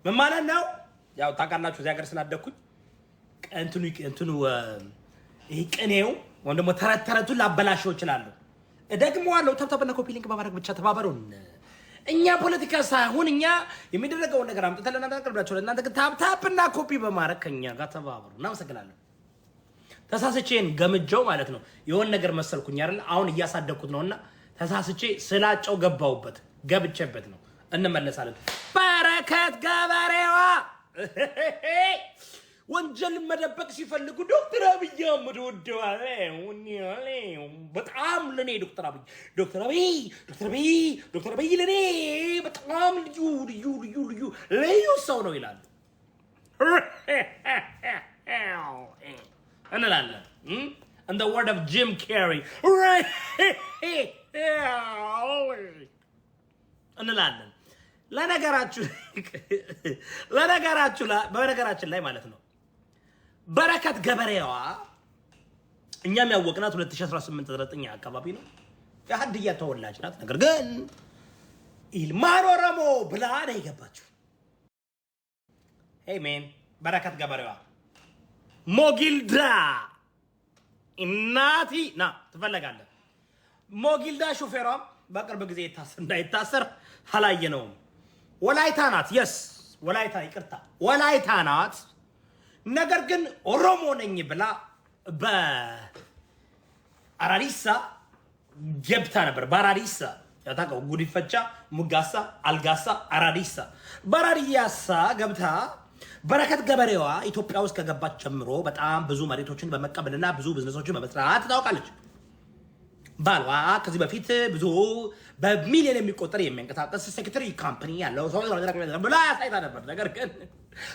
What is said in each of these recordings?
ምን ማለት ነው? ያው ታውቃላችሁ እዚህ ሀገር ስላደኩኝ እንትኑ ይሄ ቅኔው ወይም ደግሞ ተረቱን ላበላሽው እችላለሁ። ደግሞዋለሁ። ተብተብና ኮፒ ሊንክ በማድረግ ብቻ ተባበሩን። እኛ ፖለቲካ ሳይሆን እኛ የሚደረገውን ነገር አምጥተን ለእናንተ አቀርብላችሁ፣ ለእናንተ ግን ታፕና ኮፒ በማድረግ ከኛ ጋር ተባበሩ። እናመሰግናለን። ተሳስቼን ገምጀው ማለት ነው የሆነ ነገር መሰልኩኝ አይደል? አሁን እያሳደኩት ነውና ተሳስቼ ስላጨው ገብቼበት ነው። እንመለሳለን። በረከት ገበሬዋ ወንጀል መደበቅ ሲፈልጉ ዶክተር አብይ አህመድ ወደዋል። በጣም ለኔ ዶክተር አብይ ለኔ በጣም ልዩ ሰው ነው ይላሉ እንላለን። In the word of Jim Carrey እንላለን። በነገራችን ላይ ማለት ነው በረከት ገበሬዋ እኛም ያወቅናት 2018 9 አካባቢ ነው። የሀድያ ተወላጅ ናት። ነገር ግን ኢልማን ኦሮሞ ብላ ነው የገባችው። ሄይ ሜን በረከት ገበሬዋ ሞጊልዳ እናቲ ና ትፈለጋለህ። ሞጊልዳ ሹፌሯም በቅርብ ጊዜ እንዳይታሰር አላየነውም። ወላይታ ናት። የስ ወላይታ ይቅርታ ወላይታ ናት። ነገር ግን ኦሮሞ ነኝ ብላ በአራሪሳ ገብታ ነበር። በአራሪሳ ያታቀው ጉዲፈቻ፣ ሙጋሳ፣ አልጋሳ፣ አራሪሳ በአራሪያሳ ገብታ በረከት ገበሬዋ ኢትዮጵያ ውስጥ ከገባች ጀምሮ በጣም ብዙ መሬቶችን በመቀበልና ብዙ ቢዝነሶችን በመስራት ታውቃለች። ባሏ ከዚህ በፊት ብዙ በሚሊዮን የሚቆጠር የሚንቀሳቀስ ሴክሬታሪ ካምፓኒ ያለው ሰው ብላ ያሳይታ ነበር። ነገር ግን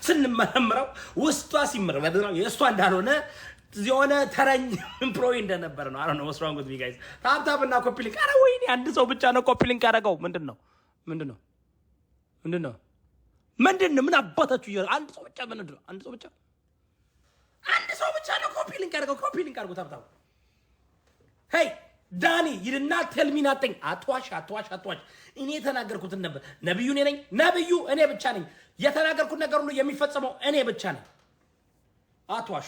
ስንመረምረው ውስጧ ሲመረመር የእሷ እንዳልሆነ የሆነ ተረኝ ኤምፕሎይ እንደነበረ ነው። አሁን ነው ወስራን ጉድ ጋይስ ታፕታፕና ኮፒ ሊንክ። አረ ወይኔ አንድ ሰው ብቻ ነው ኮፒ ሊንክ ያደረገው። ምንድነው? ምን አባታችሁ ይላል? አንድ ሰው ብቻ ምንድነው? አንድ ሰው ብቻ ነው ኮፒ ሊንክ ያደረገው። ኮፒ ሊንክ አድርጎ ታፕታፕ ሄይ ዳኒ ይልና ቴልሚና ጠኝ አትዋሽ። እኔ የተናገርኩትን ነበር። ነብዩ እኔ ነኝ። ነብዩ እኔ ብቻ ነኝ። የተናገርኩት ነገር ሁሉ የሚፈጸመው እኔ ብቻ ነኝ። አትዋሹ።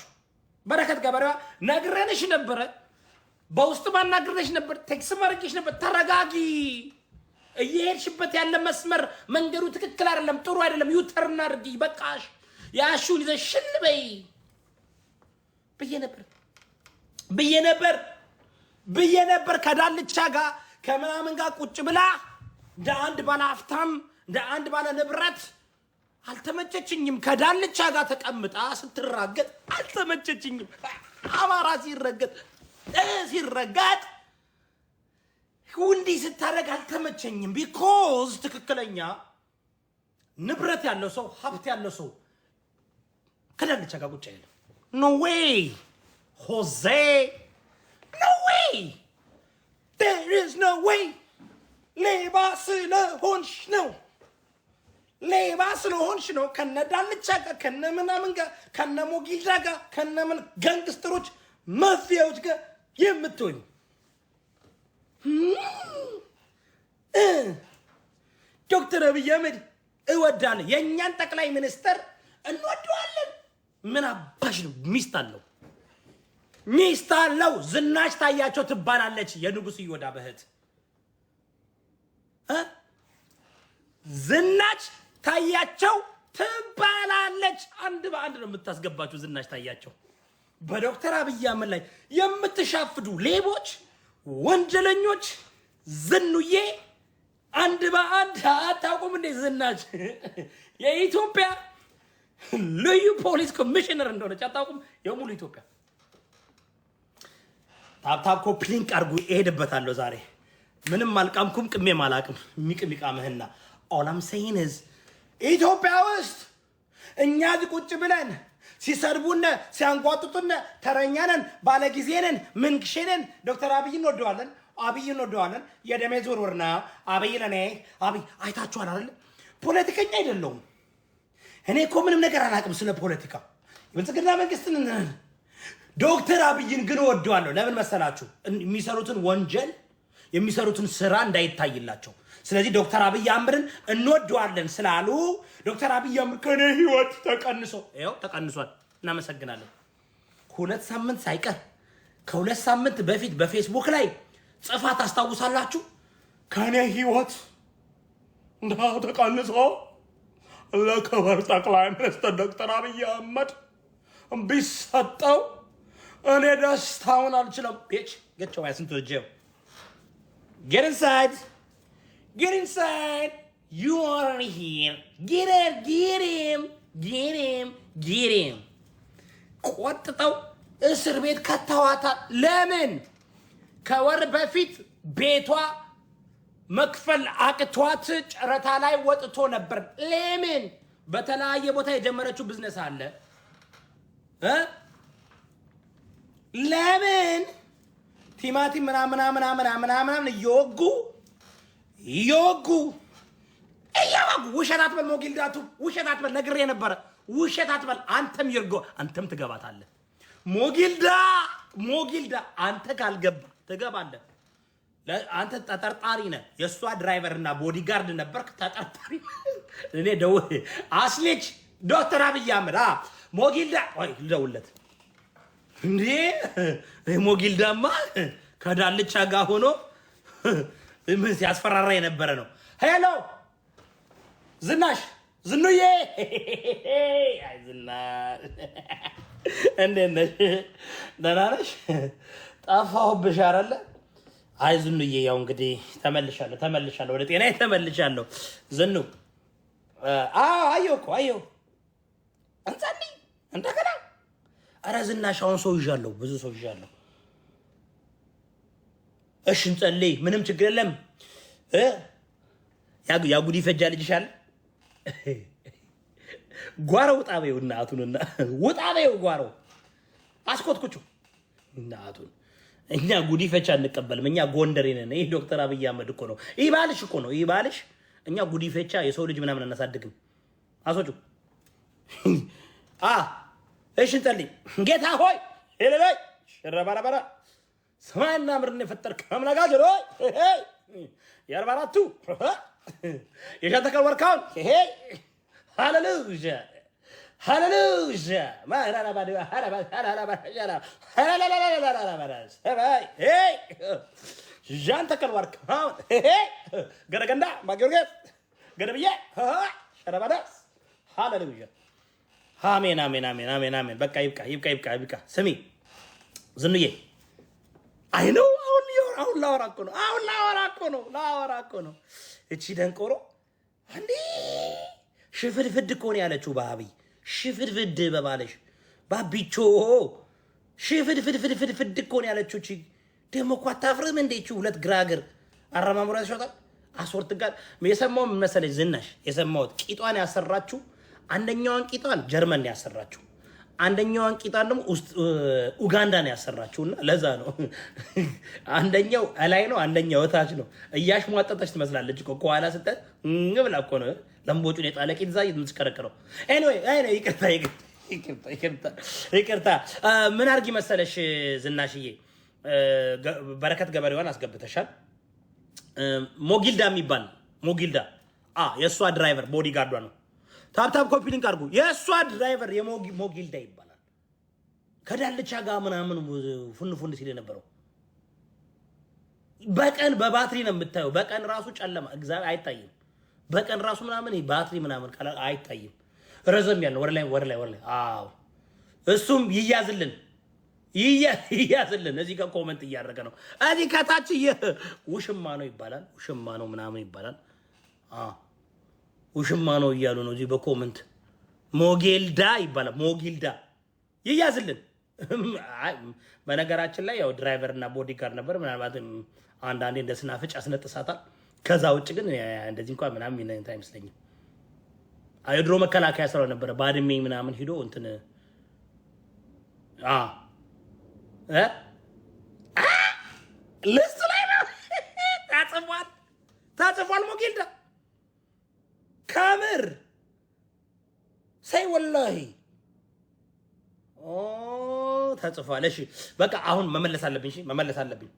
በረከት ገበሬዋ ነግረንሽ ነበረ። በውስጥ ማናግረንሽ ነበር። ቴክስ ማርኬሽ ነበር። ተረጋጊ። እየሄድሽበት ያለ መስመር መንገዱ ትክክል አይደለም፣ ጥሩ አይደለም። ዩተርን አድርጊ። በቃሽ። ያሹን ይዘሽ ሽል በይ ብዬ ነበር። ከዳልቻ ጋር ከምናምን ጋር ቁጭ ብላ እንደ አንድ ባለ ሀብታም እንደ አንድ ባለ ንብረት አልተመቸችኝም። ከዳልቻ ጋር ተቀምጣ ስትራገጥ አልተመቸችኝም። አማራ ሲረገጥ እንዲህ ስታደርግ አልተመቸኝም። ቢኮዝ ትክክለኛ ንብረት ያለው ሰው ሀብት ያለው ሰው ከዳልቻ ጋር ቁጭ አይልም። ኖ ዌይ ሆዜ No way! There is no way! ሌባ ስለሆንሽ ነው ከነ ዳልቻ ጋር ከነ ምናምን ጋር ከነ ሞጊልዳ ጋር ከነ ምን ጋንግስተሮች ማፊያዎች ጋር የምትሆኝ። ዶክተር አብይ አህመድ እወዳለሁ። የእኛን ጠቅላይ ሚኒስተር እንወደዋለን። ምን አባሽ ነው? ሚስት አለው። ዝናሽ ታያቸው ትባላለች። የንጉስ ይወዳ በህት ዝናሽ ታያቸው ትባላለች። አንድ በአንድ ነው የምታስገባችሁ። ዝናሽ ታያቸው በዶክተር አብይ አህመድ ላይ የምትሻፍዱ ሌቦች፣ ወንጀለኞች ዝኑዬ አንድ በአንድ አታውቁም እንዴ? ዝናሽ የኢትዮጵያ ልዩ ፖሊስ ኮሚሽነር እንደሆነች አታውቁም? የሙሉ ኢትዮጵያ ታፕታፕ ኮፒ ሊንክ አድርጉ። እሄድበታለሁ ዛሬ ምንም አልቃምኩም፣ ቅሜም አላቅም። የሚቅም ይቃምህና all I'm saying is ኢትዮጵያ ውስጥ እኛ ቁጭ ብለን ሲሰርቡነ ሲያንቋጥጡነ ተረኛነን ባለጊዜነን ምንክሽነን ዶክተር አብይ እንወደዋለን። የደሜ ዙርውርና አብይ ለኔ አብይ አይታችኋል አይደል? ፖለቲከኛ አይደለሁም እኔ እኮ ምንም ነገር አላቅም ስለ ፖለቲካ። የብልጽግና መንግስትን ዶክተር አብይን ግን እወደዋለሁ። ለምን መሰላችሁ? የሚሰሩትን ወንጀል የሚሰሩትን ስራ እንዳይታይላቸው ስለዚህ ዶክተር አብይ አህመድን እንወደዋለን ስላሉ ዶክተር አብይ አህመድ ከኔ ህይወት ተቀንሶ ይኸው ተቀንሷል። እናመሰግናለን። 2 ሳምንት ሳይቀር ከ2 ሳምንት በፊት በፌስቡክ ላይ ጽፋት አስታውሳላችሁ? ከኔ ህይወት እንዳው ተቀንሶ ለክብር ጠቅላይ ሚኒስትር ዶክተር አብይ አህመድ ቢሰጠው እኔ ደስታውን አልችልም። bitch get your ass into the jail. Get inside. Get inside. You are here. Get him. Get him. Get him. Get him. ቆጥተው እስር ቤት ከተዋታል። ለምን? ከወር በፊት ቤቷ መክፈል አቅቷት ጨረታ ላይ ወጥቶ ነበር። ለምን? በተለያየ ቦታ የጀመረችው ቢዝነስ አለ። ለምን? ቲማቲም ምናምን እየወጉ ውሸት አትበል። ሞጊልዳቱ ውሸት አትበል። ነግሬ ነበረ። ውሸት አትበል። አንተም ይርጎ አንተም ትገባታለህ። ሞጊልዳ አንተ ካልገባ ትገባለህ። አንተ ተጠርጣሪ ነህ። የእሷ ድራይቨር እና ቦዲጋርድ ነበርክ። ተጠርጣሪ እኔ ደውል አስሊች ዶክተር አብይ አህመድ ሞጊልዳ ወይ ልደውልለት እንዴ? ሞጊልዳማ ከዳልቻ ጋር ሆኖ ምን ሲያስፈራራ የነበረ ነው። ሄሎ ዝናሽ ዝኑዬ፣ አይ ዝናሽ እንዴት ነሽ? ደህና ነሽ? ጠፋሁብሽ አይደለ? አይ ዝኑዬ፣ ያው እንግዲህ ተመልሻለሁ፣ ወደ ጤናዬ ተመልሻለሁ። ዝኑ አየሁ እንጸልይ እንደገና። ኧረ ዝናሽ አሁን ሰው ይዣለሁ፣ ብዙ ሰው ይዣለሁ። እሺ እንጸልይ፣ ምንም ችግር የለም። ያ ጉዲ ፈጃ ልጅሻል ጓሮ ውጣ በይው እናቱንና ውጣ በይው ጓሮ አስኮትኩቹ እናቱን። እኛ ጉዲ ፈቻ እንቀበልም። እኛ ጎንደሬ ነን። ይሄ ዶክተር አብይ አህመድ እኮ ነው። ይህ ባልሽ እኮ ነው። ይህ ባልሽ እኛ ጉዲ ፈቻ የሰው ልጅ ምናምን እናሳድግም። አሶቹ እሺ እንጸልይ። ጌታ ሆይ ሄለላይ ሽረባራባራ ሰማይና ምድርን የፈጠርክ አምላክ ሆይ የአርባራቱ የሻተከል ወርካውን ሃሌሉያ ሃሌሉያ ሻንተከል ወርካውን ገረገንዳ ማጊዮርጌስ ገደብዬ ሸረባዳስ ሃሌሉያ አሜን አሜን አሜን አሜን አሜን። በቃ ይብቃ። ስሚ ዝኑዬ አይ ነው አሁን ላወራ እኮ ነው። እቺ ደንቆሮ አንዴ ሽፍድፍድ እኮ ነው ያለችው በአብይ ሽፍድፍድ በባለሽ ባቢቾ ሽፍድፍድ እኮ ነው ያለችው። እቺ ደግሞ እኮ አታፍርም እንዴ? እቺ ሁለት ግራግር አረማምራ ያሻታል። አስወርት ጋር የሰማው መሰለኝ ዝናሽ የሰማውት ቂጧን ያሰራችው አንደኛዋን ቂጧን ጀርመን ያሰራችው አንደኛዋን ቂጧን ደግሞ ኡጋንዳ ነው ያሰራችውና ለዛ ነው አንደኛው ላይ ነው አንደኛው ታች ነው። እያሽሟጠጠች ትመስላለች እኮ ከኋላ ስጠት ብላ እኮ ነው ለምቦጩን የጣለ ቂጥ ዛይ የምትሽከረከረው። ኤኒዌይ ይቅርታ ምን አርጊ መሰለሽ ዝናሽዬ፣ በረከት ገበሬዋን አስገብተሻል። ሞጊልዳ የሚባል ሞጊልዳ የእሷ ድራይቨር ቦዲጋርዷ ነው። ታፕታፕ ኮፒ ሊንክ አድርጉ። የእሷ ድራይቨር የሞጊልዳ ይባላል። ከዳልቻ ጋር ምናምን ፉን ሲል የነበረው በቀን በባትሪ ነው የምታየው። በቀን ራሱ ጨለማ እግዚአብሔር አይታይም። በቀን ራሱ ምናምን ባትሪ ምናምን ካላ አይታይም። ረዘም ያለው ወር ላይ እሱም ይያዝልን። እዚህ ጋር ኮሜንት እያደረገ ነው። እዚህ ከታች ውሽማ ነው ይባላል። ውሽማ ነው ምናምን ይባላል። ውሽማ ነው እያሉ ነው እዚህ በኮሜንት። ሞጊልዳ ይባላል። ሞጊልዳ ይያዝልን። በነገራችን ላይ ያው ድራይቨር እና ቦዲጋርድ ነበር። ምናልባት አንዳንዴ እንደ ስናፍጭ አስነጥሳታል። ከዛ ውጭ ግን እንደዚህ እንኳን ምናምን አይመስለኝም። የድሮ መከላከያ ስራው ነበረ። ባድሜ ምናምን ሂዶ እንትን ልስት ላይ ነው ታጽፏል። ሞጊልዳ ከምር ሰይ ወላሂ ተጽፏል። እሺ በቃ አሁን መመለስ አለብኝ።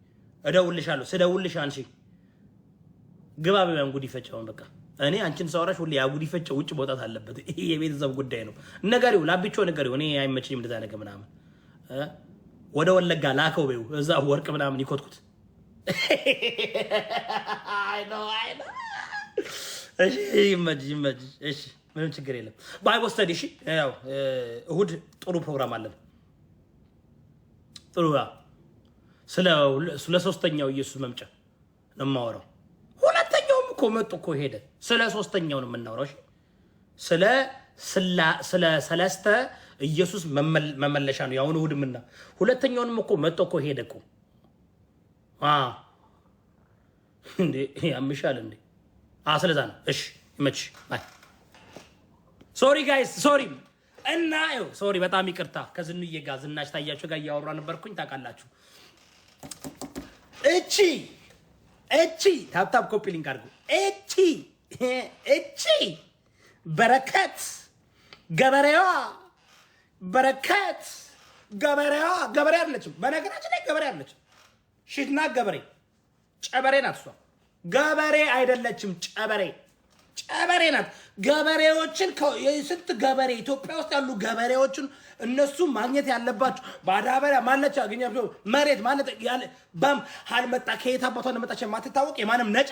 እደውልልሻለሁ። ስደውልልሽ አንሺ ግባ በያን ጉዲፈቻውን በቃ እኔ አንቺን ሳወራሽ ሁሌ ያ ጉዲፈቻው ውጭ መውጣት አለበት። ይሄ የቤተሰብ ጉዳይ ነው። ነገሪው ላብቾ ነገሪው እኔ አይመችኝም እንደዛ ነገር ምናምን ወደ ወለጋ ላከው በይው እዛ ወርቅ ምናምን ይኮትኩት። አይ ኖ እሺ ይመጅ እሺ ምንም ችግር የለም። ባይብል ስተዲ እሺ ያው እሁድ ጥሩ ፕሮግራም አለን። ጥሩ ስለ ሶስተኛው ኢየሱስ መምጫ ነው የማወራው። ሁለተኛውም እኮ መጥቶ እኮ ሄደ። ስለ ሶስተኛው ነው የምናወራው። እሺ ስለ ሰለስተ ኢየሱስ መመለሻ ነው ያሁን እሁድምና ሁለተኛውንም እኮ መጥቶ እኮ ሄደ እኮ እንዴ ያምሻል እንዴ ስለዛ ነው። እሺ ይመች ባይ ሶሪ ጋይስ ሶሪ እና ሶሪ በጣም ይቅርታ። ከዝንዬ ጋር ዝናሽ ታያችሁ ጋር እያወራ ነበርኩኝ ታውቃላችሁ። እቺ ታፕታፕ ኮፒ ሊንክ አድርጉ። እቺ በረከት ገበሬዋ ገበሬ አይደለችም። በነገራችን ላይ ገበሬ አይደለችም። ሽትና ገበሬ ጨበሬ ናት። እሷ ገበሬ አይደለችም፣ ጨበሬ ናት። ገበሬዎችን ስንት ገበሬ ኢትዮጵያ ውስጥ ያሉ ገበሬዎችን እነሱ ማግኘት ያለባቸው ባዳበሪያ ማለቻ አገኛቸው መሬት ማለት ያለ ባም ሀል መጣ ከየት አባቷ እንደመጣች የማትታወቅ የማንም ነጭ